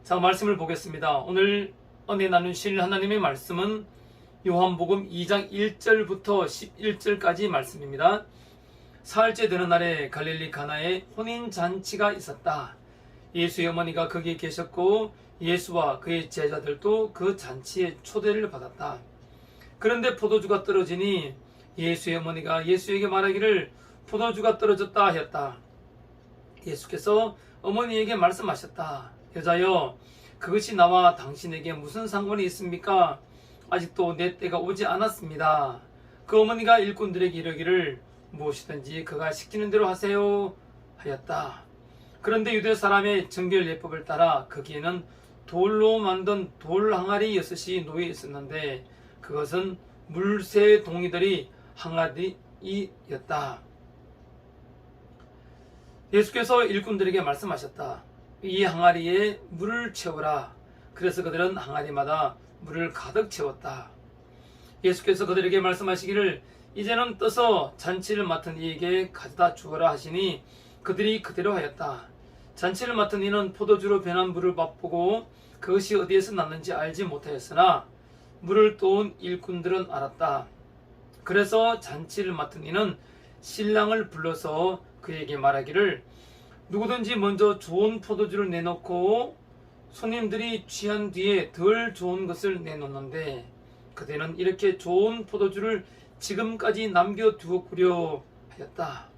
자, 말씀을 보겠습니다. 오늘 은혜 나누실 하나님의 말씀은 요한복음 2장 1절부터 11절까지 말씀입니다. 사흘째 되는 날에 갈릴리 가나에 혼인잔치가 있었다. 예수의 어머니가 거기에 계셨고 예수와 그의 제자들도 그 잔치에 초대를 받았다. 그런데 포도주가 떨어지니 예수의 어머니가 예수에게 말하기를 포도주가 떨어졌다 하였다. 예수께서 어머니에게 말씀하셨다. 여자여, 그것이 나와 당신에게 무슨 상관이 있습니까? 아직도 내 때가 오지 않았습니다. 그 어머니가 일꾼들에게 이르기를 무엇이든지 그가 시키는 대로 하세요 하였다. 그런데 유대 사람의 정결 예법을 따라 거기에는 돌로 만든 돌 항아리 6이 놓여 있었는데 그것은 물새 동이들이 항아리였다. 예수께서 일꾼들에게 말씀하셨다. 이 항아리에 물을 채우라. 그래서 그들은 항아리마다 물을 가득 채웠다. 예수께서 그들에게 말씀하시기를 이제는 떠서 잔치를 맡은 이에게 가져다 주어라 하시니 그들이 그대로 하였다. 잔치를 맡은 이는 포도주로 변한 물을 맛보고 그것이 어디에서 났는지 알지 못하였으나 물을 떠온 일꾼들은 알았다. 그래서 잔치를 맡은 이는 신랑을 불러서 그에게 말하기를 누구든지 먼저 좋은 포도주를 내놓고 손님들이 취한 뒤에 덜 좋은 것을 내놓는데 그대는 이렇게 좋은 포도주를 지금까지 남겨두었구려 하였다.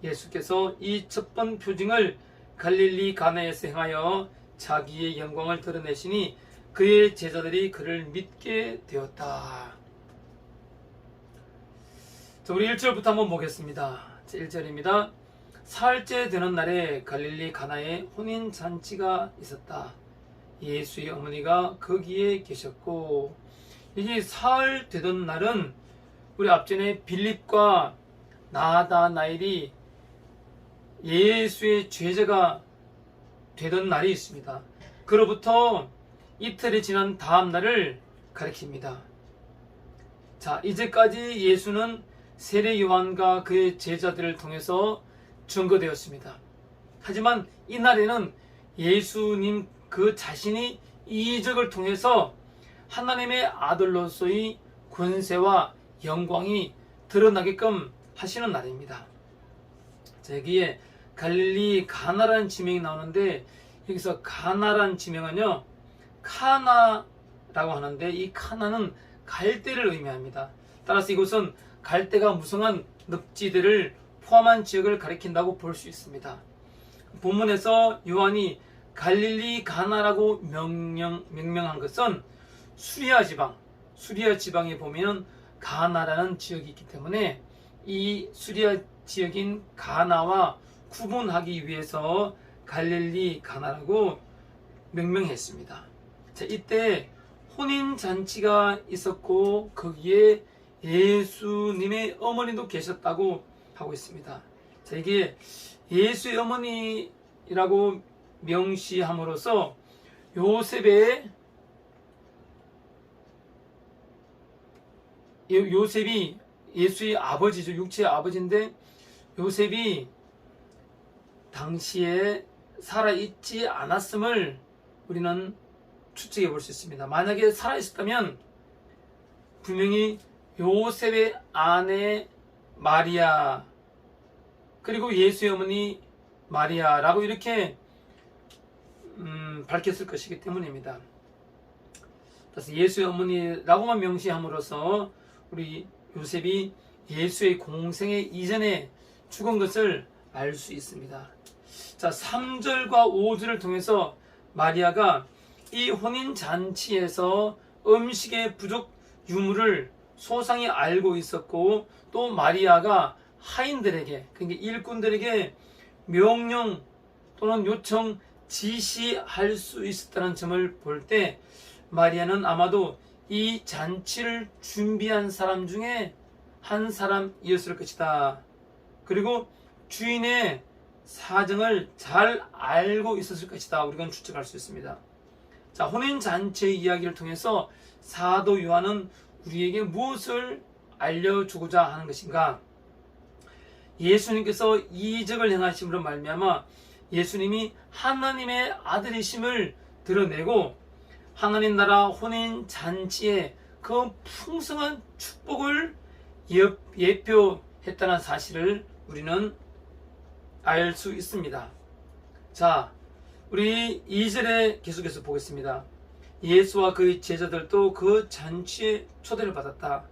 예수께서 이 첫 번 표징을 갈릴리 가나에서 행하여 자기의 영광을 드러내시니 그의 제자들이 그를 믿게 되었다. 자, 우리 1절부터 한번 보겠습니다. 1절입니다. 사흘째 되는 날에 갈릴리 가나에 혼인잔치가 있었다. 예수의 어머니가 거기에 계셨고, 이게 사흘 되던 날은 우리 앞전에 빌립과 나다나엘이 예수의 제자가 되던 날이 있습니다. 그로부터 이틀이 지난 다음 날을 가리킵니다. 자, 이제까지 예수는 세례 요한과 그의 제자들을 통해서 증거되었습니다. 하지만 이날에는 예수님 그 자신이 이적을 통해서 하나님의 아들로서의 권세와 영광이 드러나게끔 하시는 날입니다. 자, 여기에 갈릴리 가나라는 지명이 나오는데 여기서 가나라는 지명은요 카나라고 하는데 이 카나는 갈대를 의미합니다. 따라서 이곳은 갈대가 무성한 늪지대를 포함한 지역을 가리킨다고 볼 수 있습니다. 본문에서 요한이 갈릴리 가나라고 명명한 것은 수리아 지방에 보면 가나라는 지역이 있기 때문에 이 수리아 지역인 가나와 구분하기 위해서 갈릴리 가나라고 명명했습니다. 자, 이때 혼인잔치가 있었고 거기에 예수님의 어머니도 계셨다고 하고 있습니다. 자, 이게 예수의 어머니라고 명시함으로써 요셉이 예수의 아버지죠. 육체의 아버지인데 요셉이 당시에 살아있지 않았음을 우리는 추측해 볼 수 있습니다. 만약에 살아있었다면 분명히 요셉의 아내 마리아 그리고 예수의 어머니 마리아라고 이렇게 밝혔을 것이기 때문입니다. 그래서 예수의 어머니라고만 명시함으로써 우리 요셉이 예수의 공생의 이전에 죽은 것을 알 수 있습니다. 자, 3절과 5절을 통해서 마리아가 이 혼인잔치에서 음식의 부족 유무를 소상히 알고 있었고 또 마리아가 하인들에게 그러니까 일꾼들에게 명령 또는 요청 지시할 수 있었다는 점을 볼 때 마리아는 아마도 이 잔치를 준비한 사람 중에 한 사람이었을 것이다. 그리고 주인의 사정을 잘 알고 있었을 것이다. 우리가 추측할 수 있습니다. 자, 혼인잔치의 이야기를 통해서 사도 요한은 우리에게 무엇을 알려주고자 하는 것인가? 예수님께서 이적을 행하심으로 말미암아 예수님이 하나님의 아들이심을 드러내고 하나님 나라 혼인 잔치의 그 풍성한 축복을 예표했다는 사실을 우리는 알 수 있습니다. 자, 우리 2절에 계속해서 보겠습니다. 예수와 그의 제자들도 그 잔치에 초대를 받았다.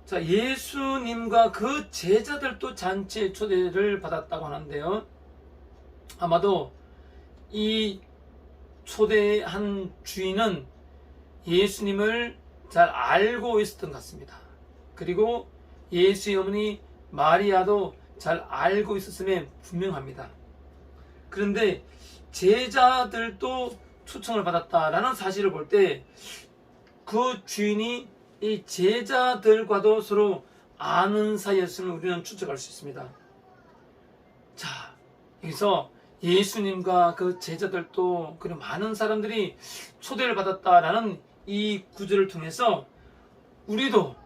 자, 예수님과 그 제자들도 잔치에 초대를 받았다고 하는데요. 아마도 이 초대한 주인은 예수님을 잘 알고 있었던 것 같습니다. 그리고 예수의 어머니 마리아도 잘 알고 있었음에 분명합니다. 그런데 제자들도 초청을 받았다라는 사실을 볼 때 그 주인이 이 제자들과도 서로 아는 사이였음을 우리는 추측할 수 있습니다. 자, 여기서 예수님과 그 제자들도 그리고 많은 사람들이 초대를 받았다라는 이 구절을 통해서 우리도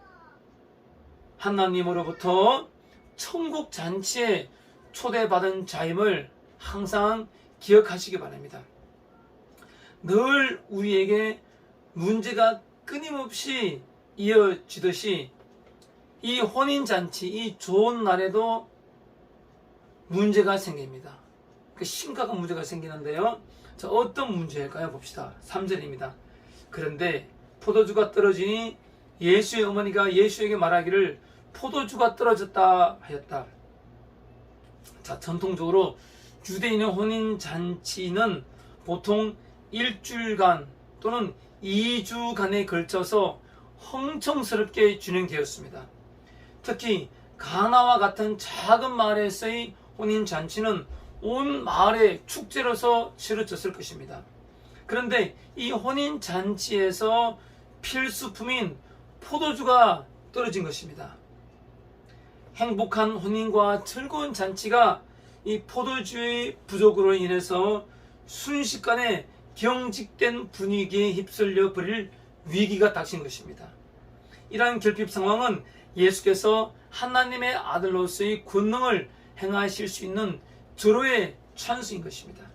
하나님으로부터 천국 잔치에 초대받은 자임을 항상 기억하시기 바랍니다. 늘 우리에게 문제가 끊임없이 이어지듯이 이 혼인잔치, 이 좋은 날에도 문제가 생깁니다. 그 심각한 문제가 생기는데요. 자, 어떤 문제일까요? 봅시다. 3절입니다. 그런데 포도주가 떨어지니 예수의 어머니가 예수에게 말하기를 포도주가 떨어졌다 하였다. 자, 전통적으로 유대인의 혼인잔치는 보통 일주일간 또는 2주간에 걸쳐서 흥청스럽게 진행되었습니다. 특히 가나와 같은 작은 마을에서의 혼인잔치는 온 마을의 축제로서 치러졌을 것입니다. 그런데 이 혼인잔치에서 필수품인 포도주가 떨어진 것입니다. 행복한 혼인과 즐거운 잔치가 이 포도주의 부족으로 인해서 순식간에 경직된 분위기에 휩쓸려 버릴 위기가 닥친 것입니다. 이러한 결핍 상황은 예수께서 하나님의 아들로서의 권능을 행하실 수 있는 절호의 찬스인 것입니다.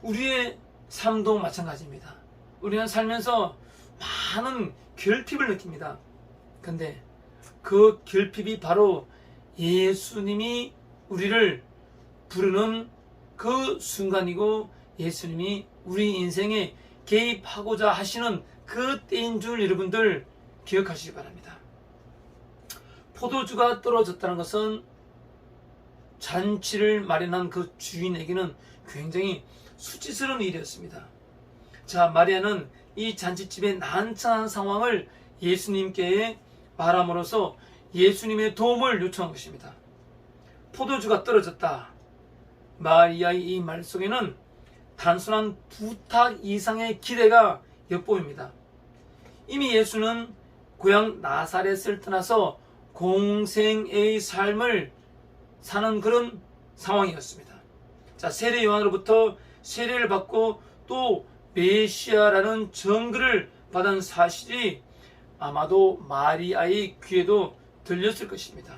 우리의 삶도 마찬가지입니다. 우리는 살면서 많은 결핍을 느낍니다. 그런데 그 결핍이 바로 예수님이 우리를 부르는 그 순간이고 예수님이 우리 인생에 개입하고자 하시는 그 때인 줄 여러분들 기억하시기 바랍니다. 포도주가 떨어졌다는 것은 잔치를 마련한 그 주인에게는 굉장히 수치스러운 일이었습니다. 자, 마리아는 이 잔치집의 난처한 상황을 예수님께 말함으로써 예수님의 도움을 요청한 것입니다. 포도주가 떨어졌다. 마리아의 이 말 속에는 단순한 부탁 이상의 기대가 엿보입니다. 이미 예수는 고향 나사렛을 떠나서 공생의 삶을 사는 그런 상황이었습니다. 자, 세례 요한으로부터 세례를 받고 또 메시아라는 정글을 받은 사실이 아마도 마리아의 귀에도 들렸을 것입니다.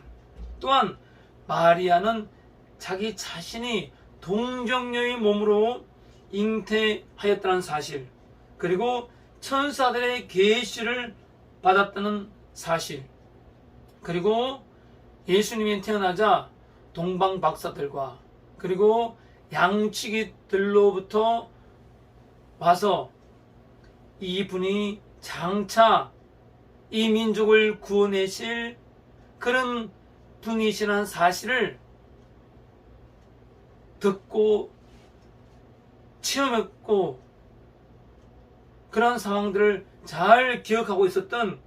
또한 마리아는 자기 자신이 동정녀의 몸으로 잉태하였다는 사실, 그리고 천사들의 계시를 받았다는 사실, 그리고 예수님이 태어나자 동방 박사들과 그리고 양치기들로부터 와서 이분이 장차 이 민족을 구원하실 그런 분이시라는 사실을 듣고 체험했고 그런 상황들을 잘 기억하고 있었던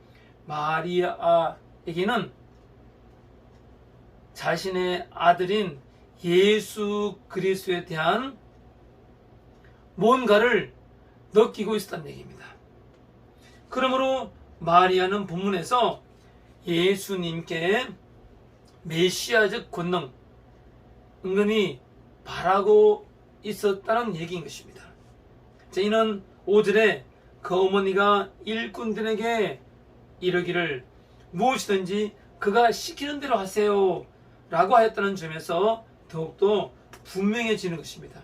마리아에게는 자신의 아들인 예수 그리스도에 대한 뭔가를 느끼고 있었다는 얘기입니다. 그러므로 마리아는 본문에서 예수님께 메시아적 권능 은근히 바라고 있었다는 얘기인 것입니다. 자, 이는 5절에 그 어머니가 일꾼들에게 이르기를 무엇이든지 그가 시키는 대로 하세요 라고 하였다는 점에서 더욱더 분명해지는 것입니다.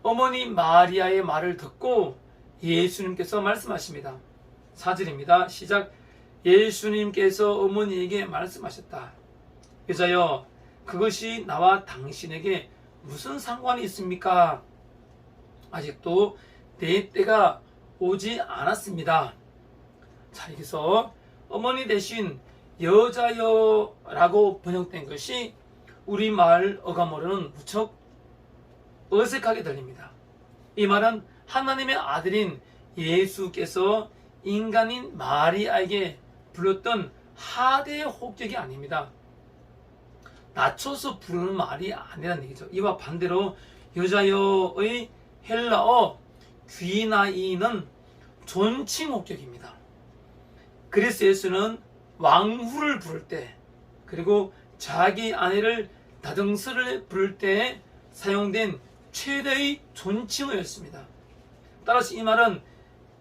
어머니 마리아의 말을 듣고 예수님께서 말씀하십니다. 4절입니다. 시작. 예수님께서 어머니에게 말씀하셨다. 여자여, 그것이 나와 당신에게 무슨 상관이 있습니까? 아직도 내 때가 오지 않았습니다. 자, 여기서 어머니 대신 여자여 라고 번역된 것이 우리말 어감으로는 무척 어색하게 들립니다. 이 말은 하나님의 아들인 예수께서 인간인 마리아에게 불렀던 하대의 호격이 아닙니다. 낮춰서 부르는 말이 아니라는 얘기죠. 이와 반대로 여자여의 헬라어 귀나이는 존칭 호격입니다. 그리스 예수는 왕후를 부를 때, 그리고 자기 아내를 다정스레 부를 때 사용된 최대의 존칭어였습니다. 따라서 이 말은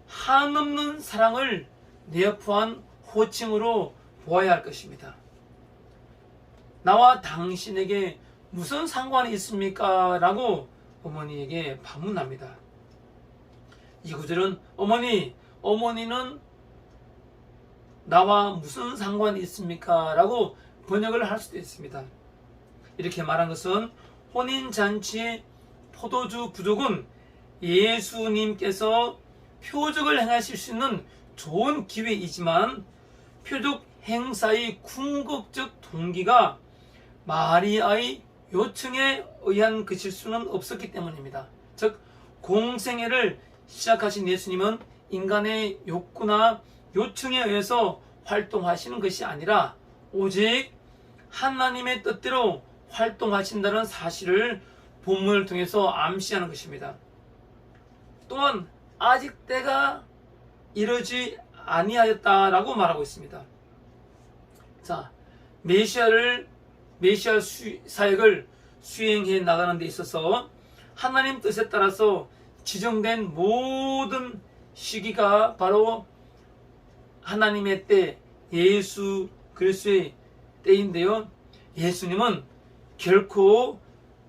한없는 사랑을 내포한 호칭으로 보아야 할 것입니다. 나와 당신에게 무슨 상관이 있습니까? 라고 어머니에게 반문합니다. 이 구절은 어머니는 나와 무슨 상관이 있습니까? 라고 번역을 할 수도 있습니다. 이렇게 말한 것은 혼인잔치의 포도주 부족은 예수님께서 표적을 행하실 수 있는 좋은 기회이지만 표적 행사의 궁극적 동기가 마리아의 요청에 의한 것일 수는 없었기 때문입니다. 즉, 공생애를 시작하신 예수님은 인간의 욕구나 요청에 의해서 활동하시는 것이 아니라 오직 하나님의 뜻대로 활동하신다는 사실을 본문을 통해서 암시하는 것입니다. 또한 아직 때가 이르지 아니하였다라고 말하고 있습니다. 자, 메시아 사역을 수행해 나가는 데 있어서 하나님 뜻에 따라서 지정된 모든 시기가 바로 하나님의 때, 예수 그리스도의 때인데요. 예수님은 결코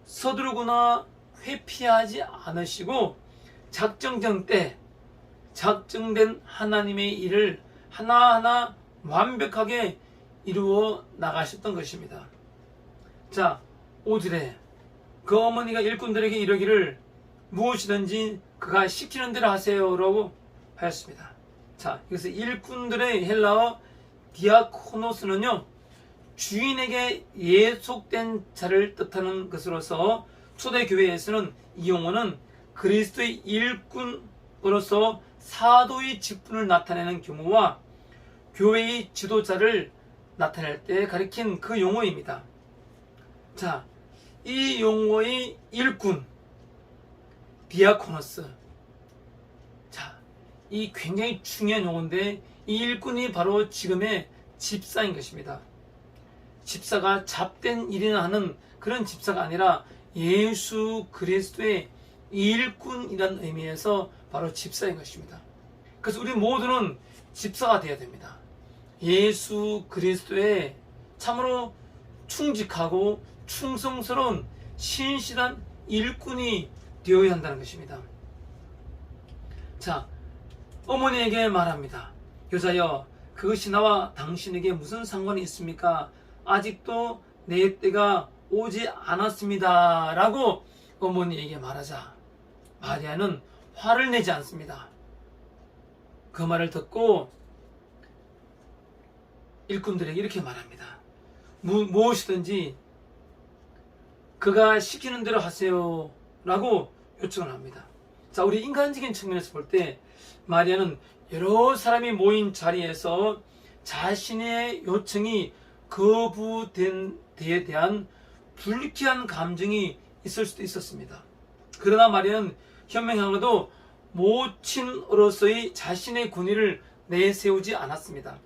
서두르거나 회피하지 않으시고 작정된 때, 작정된 하나님의 일을 하나하나 완벽하게 이루어 나가셨던 것입니다. 자, 5절에 그 어머니가 일꾼들에게 이르기를 무엇이든지 그가 시키는 대로 하세요 라고 하였습니다. 자, 여기서 일꾼들의 헬라어 디아코노스는요, 주인에게 예속된 자를 뜻하는 것으로서 초대교회에서는 이 용어는 그리스도의 일꾼으로서 사도의 직분을 나타내는 경우와 교회의 지도자를 나타낼 때 가리킨 그 용어입니다. 자, 이 용어의 일꾼, 디아코노스. 자, 이 굉장히 중요한 용어인데 이 일꾼이 바로 지금의 집사인 것입니다. 집사가 잡된 일이나 하는 그런 집사가 아니라 예수 그리스도의 일꾼이라는 의미에서 바로 집사인 것입니다. 그래서 우리 모두는 집사가 되어야 됩니다. 예수 그리스도의 참으로 충직하고 충성스러운 신실한 일꾼이 되어야 한다는 것입니다. 자, 어머니에게 말합니다. 여자여, 그것이 나와 당신에게 무슨 상관이 있습니까? 아직도 내 때가 오지 않았습니다 라고 어머니에게 말하자 마리아는 화를 내지 않습니다. 그 말을 듣고 일꾼들에게 이렇게 말합니다. 무엇이든지 그가 시키는 대로 하세요 라고 요청을 합니다. 자, 우리 인간적인 측면에서 볼 때 마리아는 여러 사람이 모인 자리에서 자신의 요청이 거부된 데에 대한 불쾌한 감정이 있을 수도 있었습니다. 그러나 마리아는 현명하고도 모친으로서의 자신의 권위를 내세우지 않았습니다.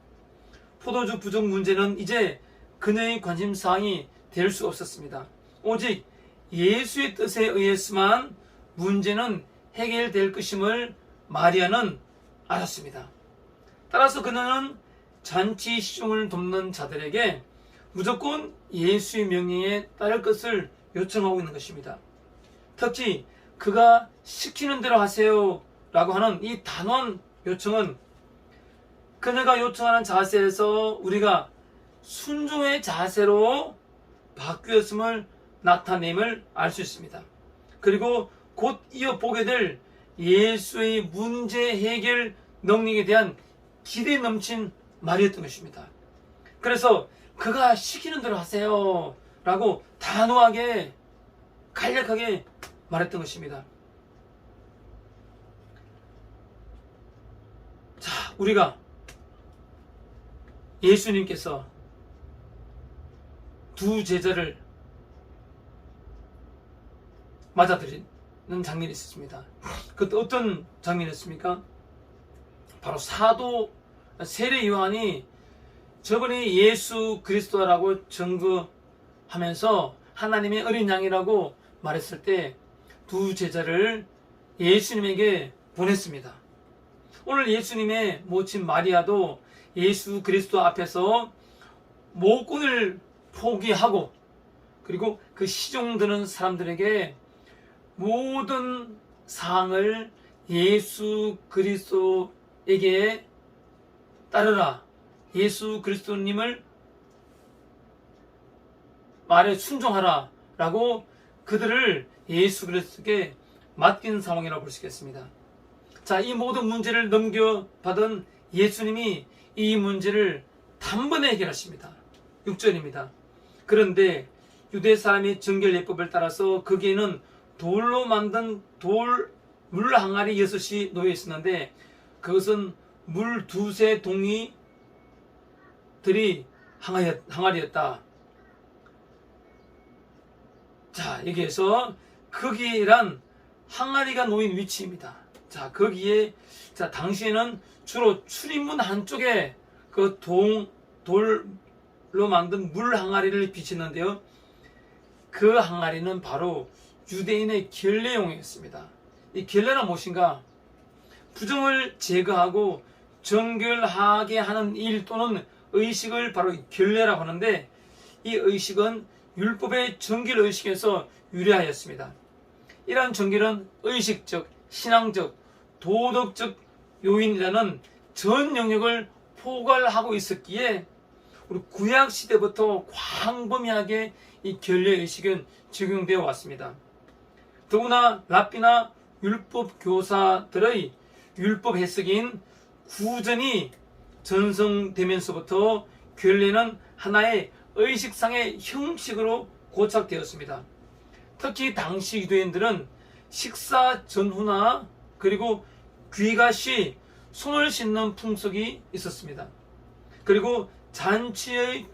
포도주 부족 문제는 이제 그녀의 관심사항이 될 수 없었습니다. 오직 예수의 뜻에 의해서만 문제는 해결될 것임을 마리아는 알았습니다. 따라서 그녀는 잔치 시종을 돕는 자들에게 무조건 예수의 명령에 따를 것을 요청하고 있는 것입니다. 특히 그가 시키는 대로 하세요 라고 하는 이 단호한 요청은 그녀가 요청하는 자세에서 우리가 순종의 자세로 바뀌었음을 나타냄을 알 수 있습니다. 그리고 곧 이어 보게 될 예수의 문제 해결 능력에 대한 기대 넘친 말이었던 것입니다. 그래서 그가 시키는 대로 하세요 라고 단호하게 간략하게 말했던 것입니다. 자, 우리가 예수님께서 두 제자를 맞아들이는 장면이 있었습니다. 그때 어떤 장면이었습니까? 바로 사도 세례 요한이 저분이 예수 그리스도라고 증거하면서 하나님의 어린 양이라고 말했을 때 두 제자를 예수님에게 보냈습니다. 오늘 예수님의 모친 마리아도 예수 그리스도 앞에서 모권을 포기하고 그리고 그 시종드는 사람들에게 모든 사항을 예수 그리스도에게 따르라, 예수 그리스도님을 말에 순종하라 라고 그들을 예수 그리스도께 맡긴 상황이라고 볼 수 있겠습니다. 자, 이 모든 문제를 넘겨받은 예수님이 이 문제를 단번에 해결하십니다. 6절입니다. 그런데 유대 사람의 정결 예법을 따라서 거기에는 돌로 만든 물 항아리 6이 놓여 있었는데 그것은 물 2세 동이들이 항아리였다. 자, 여기에서 거기란 항아리가 놓인 위치입니다. 자, 거기에 당시에는 주로 출입문 한쪽에 그 돌로 만든 물 항아리를 비치는데요. 그 항아리는 바로 유대인의 결례용이었습니다. 이 결례는 무엇인가? 부정을 제거하고 정결하게 하는 일 또는 의식을 바로 결례라고 하는데 이 의식은 율법의 정결 의식에서 유래하였습니다. 이러한 정결은 의식적, 신앙적, 도덕적 요인이라는 전 영역을 포괄하고 있었기에 우리 구약 시대부터 광범위하게 이 결례 의식은 적용되어 왔습니다. 더구나 랍비나 율법 교사들의 율법 해석인 구전이 전성되면서부터 결례는 하나의 의식상의 형식으로 고착되었습니다. 특히 당시 유대인들은 식사 전후나 그리고 귀가 시 손을 씻는 풍속이 있었습니다. 그리고 잔치의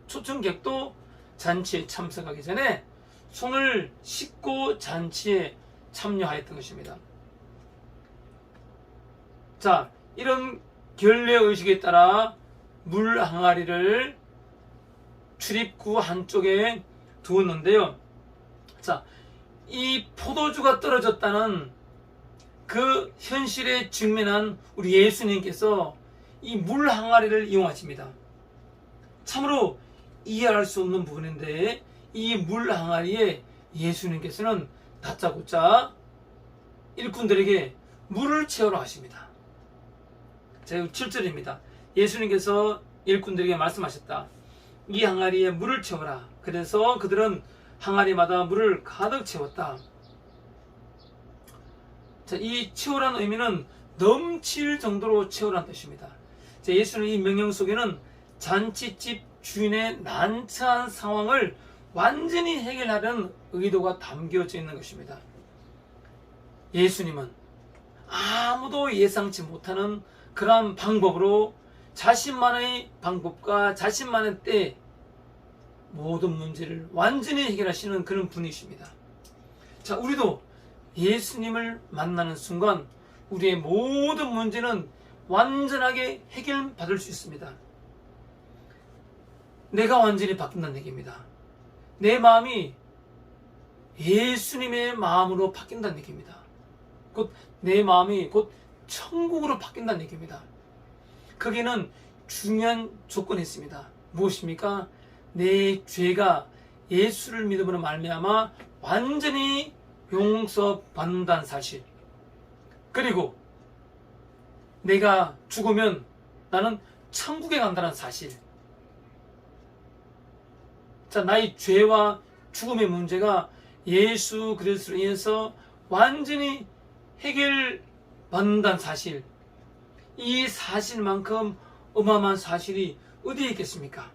초청객도 잔치에 참석하기 전에 손을 씻고 잔치에 참여하였던 것입니다. 자, 이런 결례 의식에 따라 물 항아리를 출입구 한쪽에 두었는데요. 자, 이 포도주가 떨어졌다는 그 현실에 직면한 우리 예수님께서 이 물 항아리를 이용하십니다. 참으로 이해할 수 없는 부분인데 이 물 항아리에 예수님께서는 다짜고짜 일꾼들에게 물을 채우라 하십니다. 자, 7절입니다. 예수님께서 일꾼들에게 말씀하셨다. 이 항아리에 물을 채워라. 그래서 그들은 항아리마다 물을 가득 채웠다. 자, 이 채우라는 의미는 넘칠 정도로 채우라는 뜻입니다. 자, 예수는 이 명령 속에는 잔치집 주인의 난처한 상황을 완전히 해결하려는 의도가 담겨져 있는 것입니다. 예수님은 아무도 예상치 못하는 그러한 방법으로 자신만의 방법과 자신만의 때 모든 문제를 완전히 해결하시는 그런 분이십니다. 자, 우리도 예수님을 만나는 순간 우리의 모든 문제는 완전하게 해결받을 수 있습니다. 내가 완전히 바뀐다는 얘기입니다. 내 마음이 예수님의 마음으로 바뀐다는 얘기입니다. 곧 내 마음이 곧 천국으로 바뀐다는 얘기입니다. 거기는 중요한 조건이 있습니다. 무엇입니까? 내 죄가 예수를 믿음으로 말미암아 완전히 용서받는다는 사실, 그리고 내가 죽으면 나는 천국에 간다는 사실. 자, 나의 죄와 죽음의 문제가 예수 그리스도로 인해서 완전히 해결받는다는 사실, 이 사실만큼 어마어마한 사실이 어디에 있겠습니까?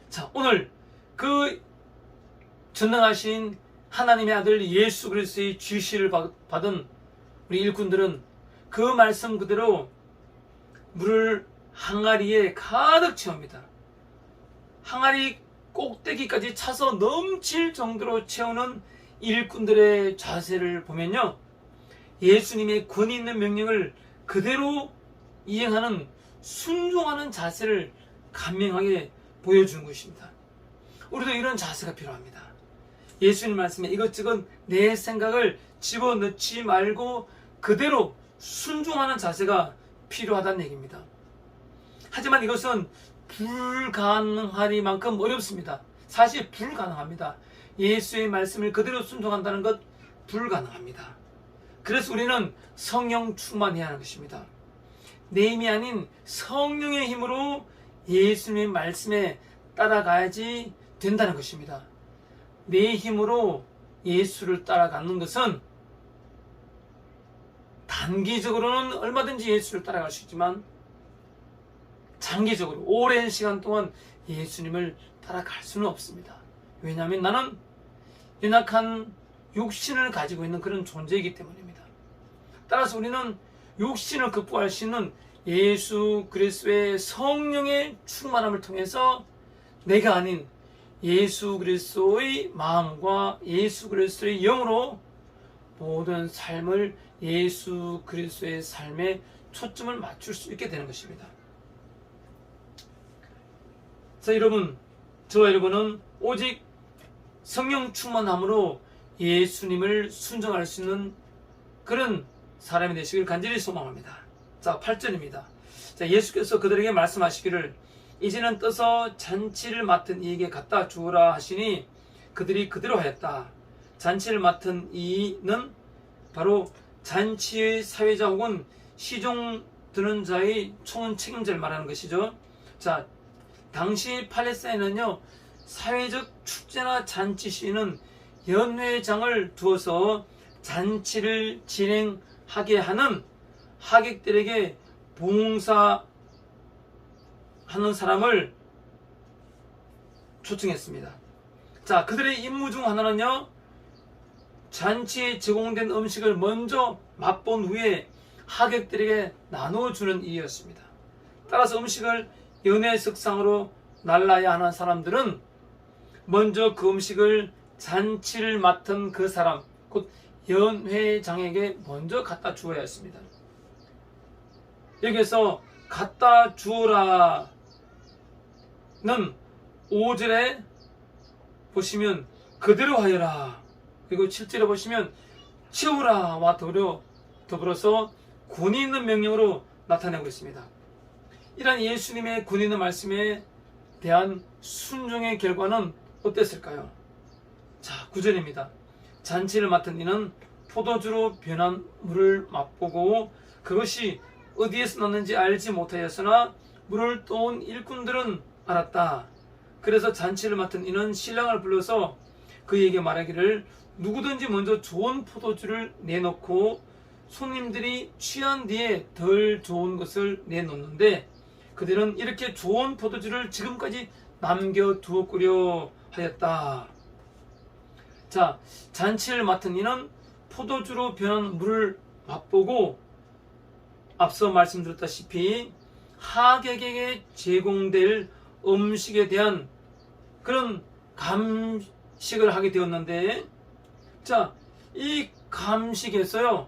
자, 오늘 그 전능하신 하나님의 아들 예수 그리스도의 주시를 받은 우리 일꾼들은 그 말씀 그대로 물을 항아리에 가득 채웁니다. 항아리 꼭대기까지 차서 넘칠 정도로 채우는 일꾼들의 자세를 보면요, 예수님의 권위 있는 명령을 그대로 이행하는 순종하는 자세를 간명하게 보여주는 것입니다. 우리도 이런 자세가 필요합니다. 예수님 말씀에 이것저것 내 생각을 집어넣지 말고 그대로 순종하는 자세가 필요하다는 얘기입니다. 하지만 이것은 불가능하리만큼 어렵습니다. 사실 불가능합니다. 예수의 말씀을 그대로 순종한다는 것 불가능합니다. 그래서 우리는 성령 충만해야 하는 것입니다. 내 힘이 아닌 성령의 힘으로 예수님의 말씀에 따라가야지 된다는 것입니다. 내 힘으로 예수를 따라가는 것은 단기적으로는 얼마든지 예수를 따라갈 수 있지만 장기적으로 오랜 시간 동안 예수님을 따라갈 수는 없습니다. 왜냐하면 나는 연약한 육신을 가지고 있는 그런 존재이기 때문입니다. 따라서 우리는 육신을 극복할 수 있는 예수 그리스도의 성령의 충만함을 통해서 내가 아닌 예수 그리스도의 마음과 예수 그리스도의 영으로 모든 삶을 예수 그리스도의 삶에 초점을 맞출 수 있게 되는 것입니다. 자, 여러분, 저와 여러분은 오직 성령 충만함으로 예수님을 순종할 수 있는 그런 사람이 되시길 간절히 소망합니다. 자, 8절입니다. 자, 예수께서 그들에게 말씀하시기를 이제는 떠서 잔치를 맡은 이에게 갖다 주어라 하시니 그들이 그대로 하였다. 잔치를 맡은 이는 바로 잔치의 사회자 혹은 시종 드는 자의 총은 책임자를 말하는 것이죠. 자, 당시 팔레스타인은요, 사회적 축제나 잔치 시에는 연회장을 두어서 잔치를 진행하게 하는 하객들에게 봉사하는 사람을 초청했습니다. 자, 그들의 임무 중 하나는요, 잔치에 제공된 음식을 먼저 맛본 후에 하객들에게 나눠주는 일이었습니다. 따라서 음식을 연회석상으로 날라야 하는 사람들은 먼저 그 음식을 잔치를 맡은 그 사람, 곧 연회장에게 먼저 갖다 주어야 했습니다. 여기에서 갖다 주어라는 5절에 보시면 그대로 하여라, 그리고 7절에 보시면 치우라와 더불어서 권위 있는 명령으로 나타내고 있습니다. 이런 예수님의 권위 있는 말씀에 대한 순종의 결과는 어땠을까요? 자, 9절입니다. 잔치를 맡은 이는 포도주로 변한 물을 맛보고 그것이 어디에서 났는지 알지 못하였으나 물을 떠온 일꾼들은 알았다. 그래서 잔치를 맡은 이는 신랑을 불러서 그에게 말하기를 누구든지 먼저 좋은 포도주를 내놓고 손님들이 취한 뒤에 덜 좋은 것을 내놓는데 그들은 이렇게 좋은 포도주를 지금까지 남겨두었구려 하였다. 자, 잔치를 맡은 이는 포도주로 변한 물을 맛보고 앞서 말씀드렸다시피 하객에게 제공될 음식에 대한 그런 감식을 하게 되었는데, 자, 이 감식에서요,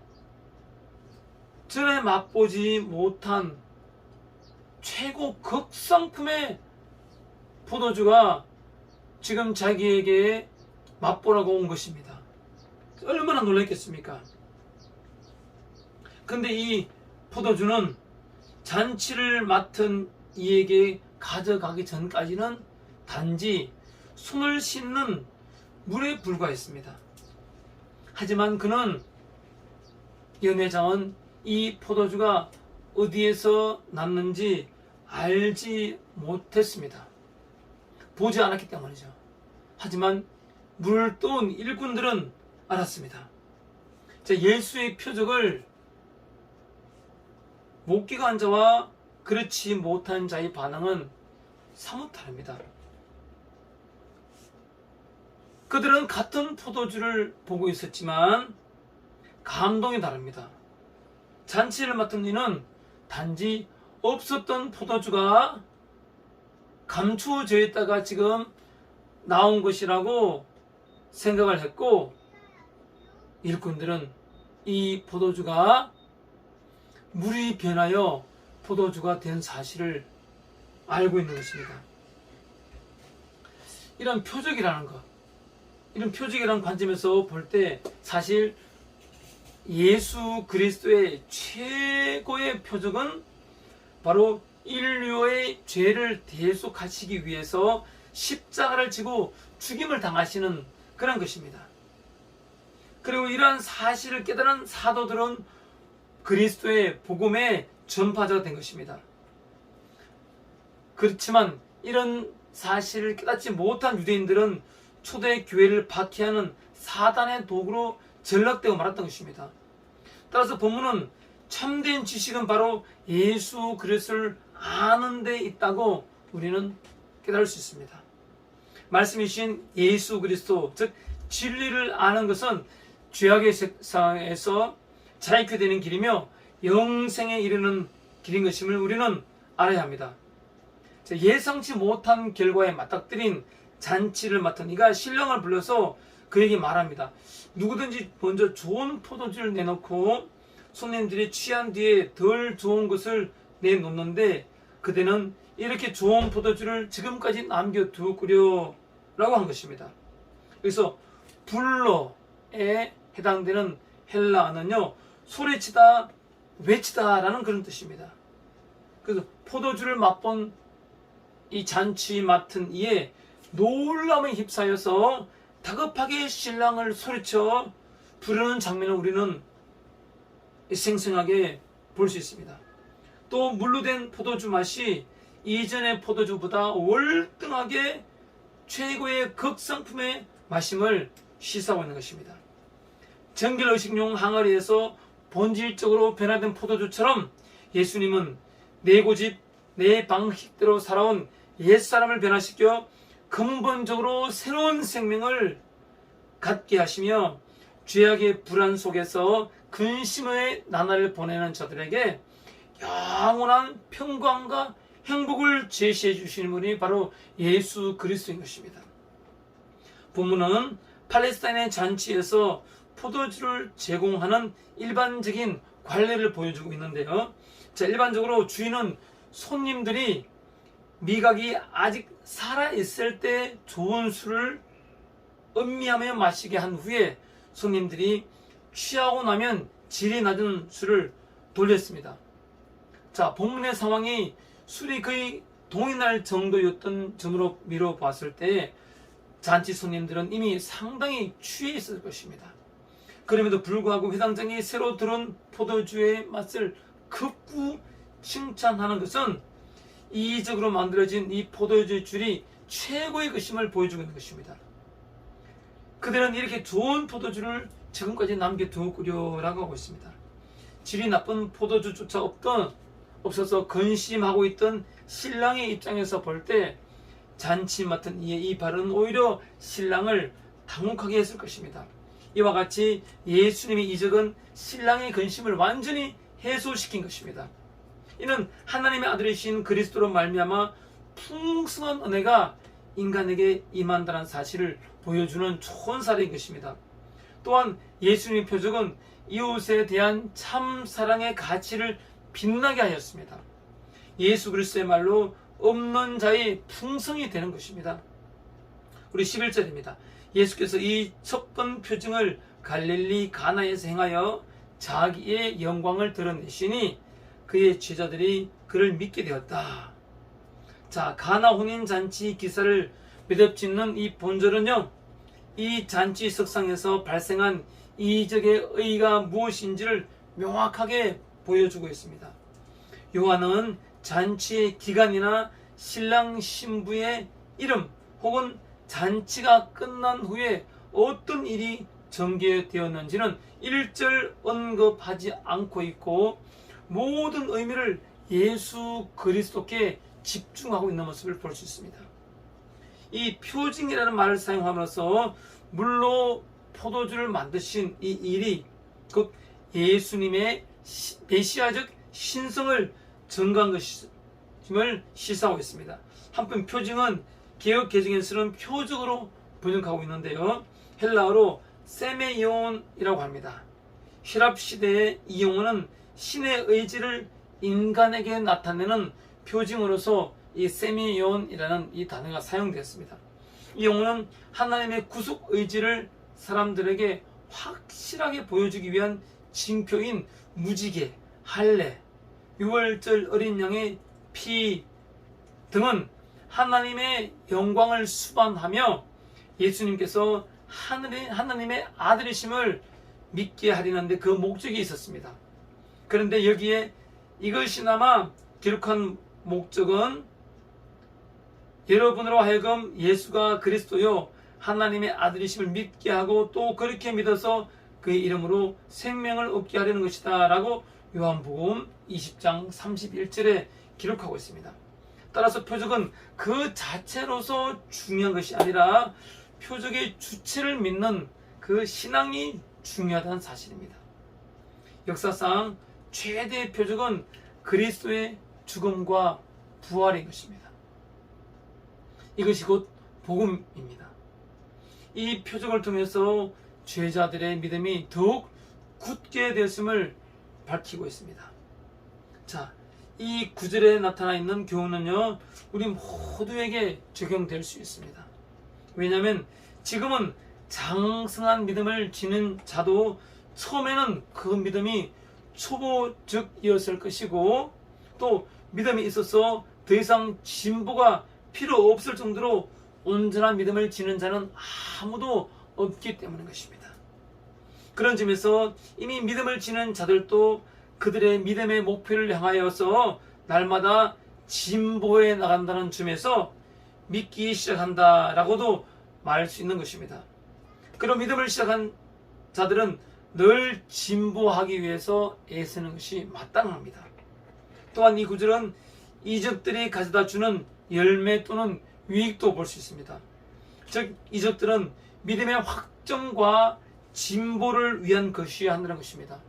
전에 맛보지 못한 최고 극상품의 포도주가 지금 자기에게 맛보라고 온 것입니다. 얼마나 놀랐겠습니까? 근데 이 포도주는 잔치를 맡은 이에게 가져가기 전까지는 단지 손을 씻는 물에 불과했습니다. 하지만 그는 연회장은 이 포도주가 어디에서 났는지 알지 못했습니다. 보지 않았기 때문이죠. 하지만 물을 떠온 일꾼들은 알았습니다. 예수의 표적을 목기가 한 자와 그렇지 못한 자의 반응은 사뭇 다릅니다. 그들은 같은 포도주를 보고 있었지만 감동이 다릅니다. 잔치를 맡은 이는 단지 없었던 포도주가 감추어져 있다가 지금 나온 것이라고 생각을 했고, 일꾼들은 이 포도주가 물이 변하여 포도주가 된 사실을 알고 있는 것입니다. 이런 표적이라는 것, 이런 표적이라는 관점에서 볼 때 사실 예수 그리스도의 최고의 표적은 바로 인류의 죄를 대속하시기 위해서 십자가를 지고 죽임을 당하시는 그런 것입니다. 그리고 이러한 사실을 깨달은 사도들은 그리스도의 복음의 전파자가 된 것입니다. 그렇지만 이런 사실을 깨닫지 못한 유대인들은 초대 교회를 박해하는 사단의 도구로 전락되고 말았던 것입니다. 따라서 본문은 참된 지식은 바로 예수 그리스도를 아는 데 있다고 우리는 깨달을 수 있습니다. 말씀이 주신 예수 그리스도, 즉 진리를 아는 것은 죄악의 세상에서 자유케 되는 길이며 영생에 이르는 길인 것임을 우리는 알아야 합니다. 예상치 못한 결과에 맞닥뜨린 잔치를 맡은 이가 신랑을 불러서 그에게 말합니다. 누구든지 먼저 좋은 포도주를 내놓고 손님들이 취한 뒤에 덜 좋은 것을 내놓는데 그대는 이렇게 좋은 포도주를 지금까지 남겨두었구려 라고 한 것입니다. 그래서 불러에 해당되는 헬라어는요, 소리치다, 외치다 라는 그런 뜻입니다. 그래서 포도주를 맛본 이 잔치 맡은 이에 놀람에 휩싸여서 다급하게 신랑을 소리쳐 부르는 장면을 우리는 생생하게 볼 수 있습니다. 또 물로 된 포도주 맛이 이전의 포도주보다 월등하게 최고의 극상품의 마심을 시사하고 있는 것입니다. 정결의식용 항아리에서 본질적으로 변화된 포도주처럼 예수님은 내 고집, 내 방식대로 살아온 옛사람을 변화시켜 근본적으로 새로운 생명을 갖게 하시며 죄악의 불안 속에서 근심의 나날을 보내는 저들에게 영원한 평강과 행복을 제시해 주시는 분이 바로 예수 그리스도인 것입니다. 본문은 팔레스타인의 잔치에서 포도주를 제공하는 일반적인 관례를 보여주고 있는데요. 일반적으로 주인은 손님들이 미각이 아직 살아있을 때 좋은 술을 음미하며 마시게 한 후에 손님들이 취하고 나면 질이 낮은 술을 돌렸습니다. 본문의 상황이 술이 거의 동일할 정도였던 점으로 미뤄 봤을 때 잔치 손님들은 이미 상당히 취해 있을 것입니다. 그럼에도 불구하고 회당장이 새로 들은 포도주의 맛을 극구 칭찬하는 것은 이의적으로 만들어진 이 포도주의 줄이 최고의 것임을 보여주고 있는 것입니다. 그들은 이렇게 좋은 포도주를 지금까지 남겨두었구려 라고 하고 있습니다. 질이 나쁜 포도주조차 없어서 근심하고 있던 신랑의 입장에서 볼 때 잔치 맡은 이의 이 발언은 오히려 신랑을 당혹하게 했을 것입니다. 이와 같이 예수님의 이적은 신랑의 근심을 완전히 해소시킨 것입니다. 이는 하나님의 아들이신 그리스도로 말미암아 풍성한 은혜가 인간에게 임한다는 사실을 보여주는 좋은 사례인 것입니다. 또한 예수님의 표적은 이웃에 대한 참 사랑의 가치를 빛나게 하였습니다. 예수 그리스도의 말로 없는 자의 풍성이 되는 것입니다. 우리 11절입니다. 예수께서 이 첫 번 표징을 갈릴리 가나에서 행하여 자기의 영광을 드러내시니 그의 제자들이 그를 믿게 되었다. 가나 혼인잔치 기사를 매듭짓는 이 본절은요, 이 잔치 석상에서 발생한 이적의 의의가 무엇인지를 명확하게 보여주고 있습니다. 요한은 잔치의 기간이나 신랑 신부의 이름 혹은 잔치가 끝난 후에 어떤 일이 전개되었는지는 일절 언급하지 않고 있고 모든 의미를 예수 그리스도께 집중하고 있는 모습을 볼 수 있습니다. 이 표징이라는 말을 사용함으로써 물로 포도주를 만드신 이 일이 곧 예수님의 메시아적 신성을 증거한 것임을 시사하고 있습니다. 한편 표징은 개역 개정에서는 표적으로 번역하고 있는데요. 헬라어로 세메이온이라고 합니다. 휘랍 시대의 이 용어는 신의 의지를 인간에게 나타내는 표징으로서 이 세메이온이라는 이 단어가 사용되었습니다. 이 용어는 하나님의 구속 의지를 사람들에게 확실하게 보여주기 위한 징표인 무지개, 할례, 유월절 어린 양의 피 등은 하나님의 영광을 수반하며 예수님께서 하나님의 아들이심을 믿게 하려는데 그 목적이 있었습니다. 그런데 여기에 이것이나마 기록한 목적은 여러분으로 하여금 예수가 그리스도요 하나님의 아들이심을 믿게 하고 또 그렇게 믿어서 그의 이름으로 생명을 얻게 하려는 것이다 라고 요한복음 20장 31절에 기록하고 있습니다. 따라서 표적은 그 자체로서 중요한 것이 아니라 표적의 주체를 믿는 그 신앙이 중요하다는 사실입니다. 역사상 최대의 표적은 그리스도의 죽음과 부활인 것입니다. 이것이 곧 복음입니다. 이 표적을 통해서 죄자들의 믿음이 더욱 굳게 되었음을 밝히고 있습니다. 자, 이 구절에 나타나 있는 교훈은요, 우리 모두에게 적용될 수 있습니다. 왜냐하면 지금은 장성한 믿음을 지닌 자도 처음에는 그 믿음이 초보적이었을 것이고 또 믿음이 있어서 더 이상 진보가 필요 없을 정도로 온전한 믿음을 지닌 자는 아무도 없기 때문인 것입니다. 그런 점에서 이미 믿음을 지닌 자들도 그들의 믿음의 목표를 향하여서 날마다 진보해 나간다는 점에서 믿기 시작한다라고도 말할 수 있는 것입니다. 그런 믿음을 시작한 자들은 늘 진보하기 위해서 애쓰는 것이 마땅합니다. 또한 이 구절은 이적들이 가져다 주는 열매 또는 유익도 볼 수 있습니다. 즉 이적들은 믿음의 확정과 진보를 위한 것이어야 한다는 것입니다.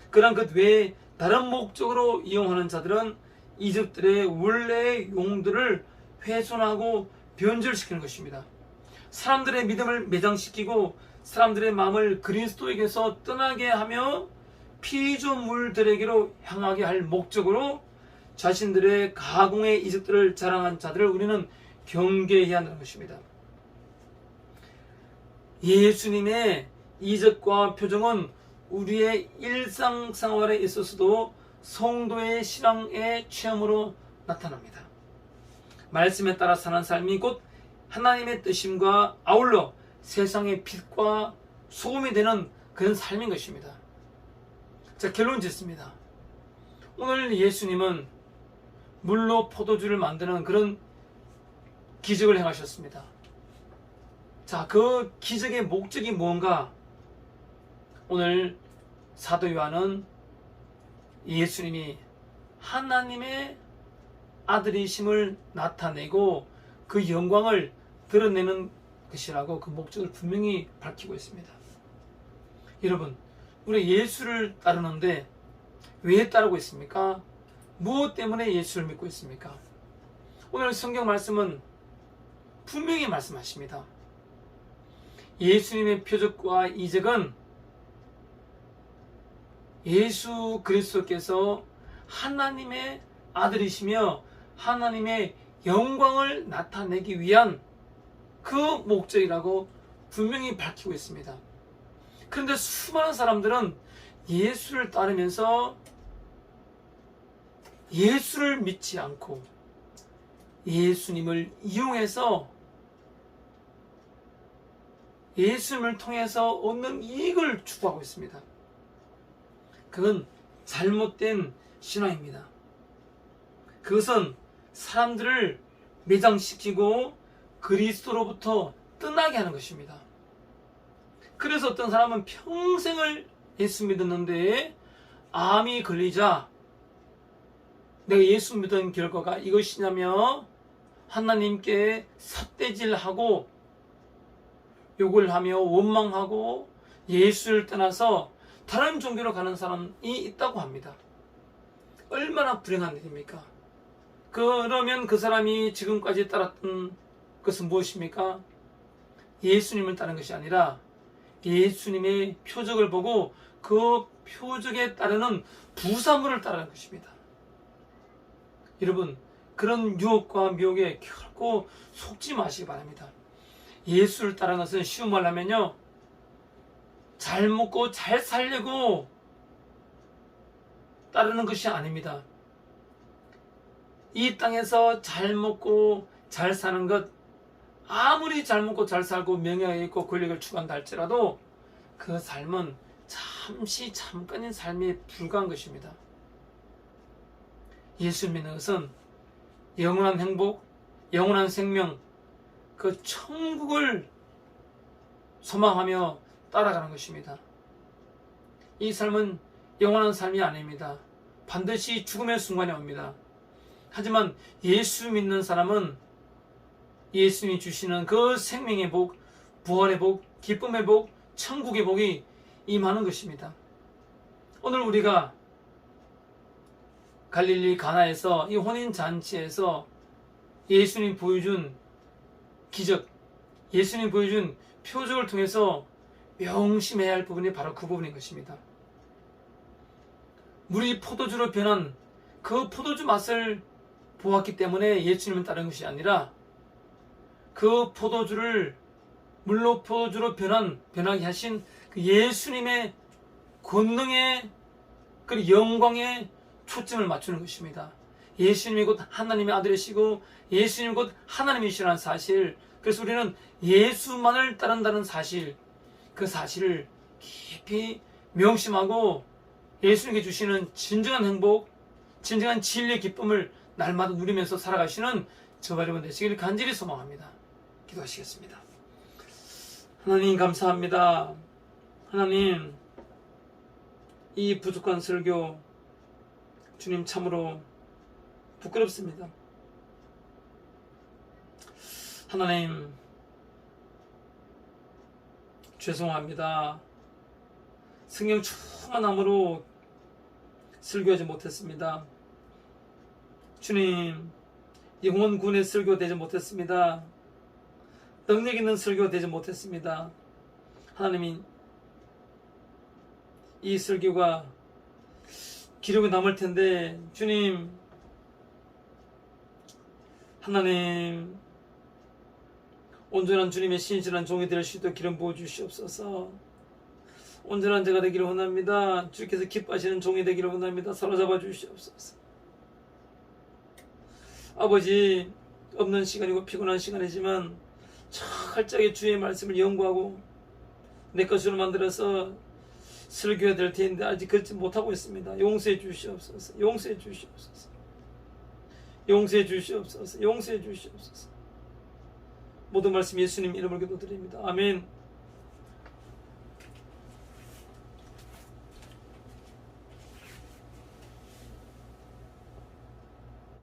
그러나 그 외에 다른 목적으로 이용하는 자들은 이적들의 원래의 용도를 훼손하고 변절시키는 것입니다. 사람들의 믿음을 매장시키고 사람들의 마음을 그리스도에게서 떠나게 하며 피조물들에게로 향하게 할 목적으로 자신들의 가공의 이적들을 자랑한 자들을 우리는 경계해야 한다는 것입니다. 예수님의 이적과 표정은 우리의 일상생활에 있어서도 성도의 신앙의 체험으로 나타납니다. 말씀에 따라 사는 삶이 곧 하나님의 뜻임과 아울러 세상의 빛과 소금이 되는 그런 삶인 것입니다. 자, 결론 짓습니다. 오늘 예수님은 물로 포도주를 만드는 그런 기적을 행하셨습니다. 자, 그 기적의 목적이 무언가? 오늘 사도 요한은 예수님이 하나님의 아들이심을 나타내고 그 영광을 드러내는 것이라고 그 목적을 분명히 밝히고 있습니다. 여러분, 우리 예수를 따르는데 왜 따르고 있습니까? 무엇 때문에 예수를 믿고 있습니까? 오늘 성경 말씀은 분명히 말씀하십니다. 예수님의 표적과 이적은 예수 그리스도께서 하나님의 아들이시며 하나님의 영광을 나타내기 위한 그 목적이라고 분명히 밝히고 있습니다. 그런데 수많은 사람들은 예수를 따르면서 예수를 믿지 않고 예수님을 이용해서 예수님을 통해서 얻는 이익을 추구하고 있습니다. 그건 잘못된 신앙입니다. 그것은 사람들을 매장시키고 그리스도로부터 떠나게 하는 것입니다. 그래서 어떤 사람은 평생을 예수 믿었는데 암이 걸리자 내가 예수 믿은 결과가 이것이냐며 하나님께 삿대질하고 욕을 하며 원망하고 예수를 떠나서 다른 종교로 가는 사람이 있다고 합니다. 얼마나 불행한 일입니까? 그러면 그 사람이 지금까지 따랐던 것은 무엇입니까? 예수님을 따르는 것이 아니라 예수님의 표적을 보고 그 표적에 따르는 부사물을 따르는 것입니다. 여러분, 그런 유혹과 미혹에 결코 속지 마시기 바랍니다. 예수를 따르는 것은 쉬운 말로 하면요, 잘 먹고 잘 살려고 따르는 것이 아닙니다. 이 땅에서 잘 먹고 잘 사는 것, 아무리 잘 먹고 잘 살고 명예가 있고 권력을 추구한다 할지라도 그 삶은 잠깐의 삶에 불과한 것입니다. 예수 믿는 것은 영원한 행복, 영원한 생명, 그 천국을 소망하며 따라가는 것입니다. 이 삶은 영원한 삶이 아닙니다. 반드시 죽음의 순간이 옵니다. 하지만 예수 믿는 사람은 예수님이 주시는 그 생명의 복, 부활의 복, 기쁨의 복, 천국의 복이 임하는 것입니다. 오늘 우리가 갈릴리 가나에서 이 혼인잔치에서 예수님 보여준 기적, 예수님 보여준 표적을 통해서 명심해야 할 부분이 바로 그 부분인 것입니다. 물이 포도주로 변한 그 포도주 맛을 보았기 때문에 예수님을 따른 것이 아니라 그 포도주를 물로 포도주로 변하게 하신 그 예수님의 권능의 그 영광에 초점을 맞추는 것입니다. 예수님이 곧 하나님의 아들이시고 예수님이 곧 하나님이시라는 사실, 그래서 우리는 예수만을 따른다는 사실, 그 사실을 깊이 명심하고 예수님께 주시는 진정한 행복, 진정한 진리의 기쁨을 날마다 누리면서 살아가시는 저와 여러분 되시기를 간절히 소망합니다. 기도하시겠습니다. 하나님 감사합니다. 하나님, 이 부족한 설교 주님 참으로 부끄럽습니다. 하나님 죄송합니다. 성령 충만함으로 설교하지 못했습니다. 주님, 영혼군의 설교 되지 못했습니다. 능력 있는 설교가 되지 못했습니다. 하나님이 이 설교가 기록에 남을 텐데, 주님, 하나님, 온전한 주님의 신실한 종이 될 수 있도록 기름 부어 주시옵소서. 온전한 자가 되기를 원합니다. 주께서 기뻐하시는 종이 되기를 원합니다. 사로잡아 주시옵소서. 아버지, 없는 시간이고 피곤한 시간이지만 철저하게 주의 말씀을 연구하고 내 것으로 만들어서 설교해야 될 텐데 아직 그렇지 못하고 있습니다. 용서해 주시옵소서. 용서해 주시옵소서. 용서해 주시옵소서. 용서해 주시옵소서. 모든 말씀 예수님 이름으로 기도드립니다. 아멘.